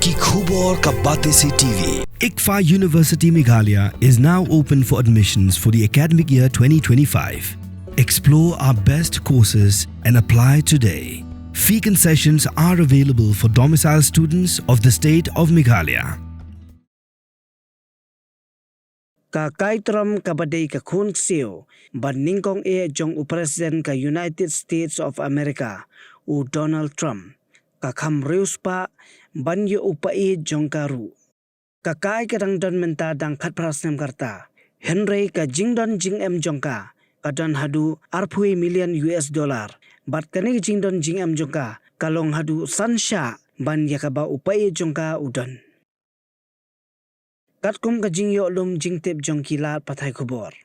Ki Khubor Ka Bate Se TV. ICFA University Meghalaya is now open for admissions for the academic year 2025. Explore our best courses and apply today. Fee concessions are available for domicile students of the state of Meghalaya. Ka kaitram ka badai ka Khun Ksiew ban ningkong jong President ka United States of America u Donald Trump ka Kham Riewspah ban yu upai jong karu ka kai ka dang don menta dang khat prasnem karta Henry ka jingdon jing jong ka don hadu arpui million US dollar bat kani jingdon jing jong ka kalong hadu sansha ban yakaba upai jong ka udon Katkum ka jing yo lum jing tip jong kilat patay kubor.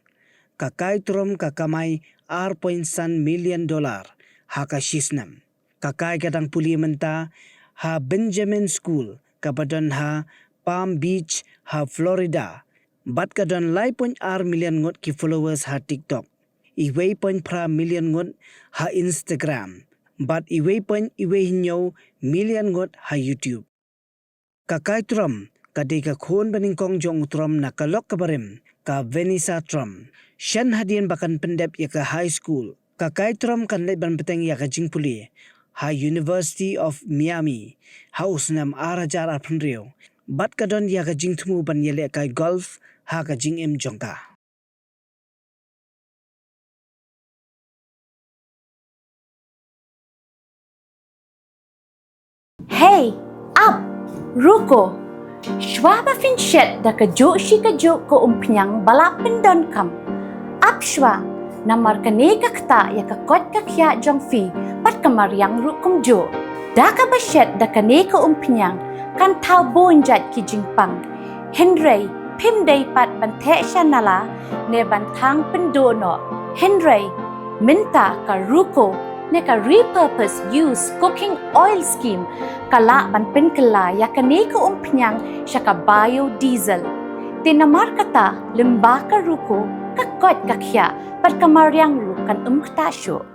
Kakay trom kakamay $1.1 million ha ka shisnam. Kakay kadang puli menta ha Benjamin School kabadon ha Palm Beach ha Florida. Bat kadon million ngot ki followers ha TikTok. Iway million ngot ha Instagram. Bat iway hinyo million ngot ha YouTube. Kakay trom kadai ka Khun baningkong jong Trump na kalok kabarim ka Vanessa Trump. Shan hadian bakan pendep ya ka high school. Kakay Trump kan leban peteng ya ka jingpuli. Ha University of Miami. Ha usnam arajar arpenrio. Bat kadon ya ka jingtumu ban yele ka golf ha ka jing jongka. Hey, up, ruko. Shwa fin shet da ka jo shi ka jo ko umpnyang balapin don kam. Ap shwa na markane ka kta ya ka kot ka kya jong fi pat kamaryang rukum jo. Da ka ba shet da ka ne ka umpnyang kan tau bonjat ki jingpang. Henry pim day pat bante sya nala ne bantang pendo no. Henry minta ka ruko ne ka repurpose use cooking oil scheme kala ban pen kala ya kane ko umpnyang siya ka biodiesel. Tinamar kata limba ka ruko kakot kakya pat kamaryang rukan umktasyo.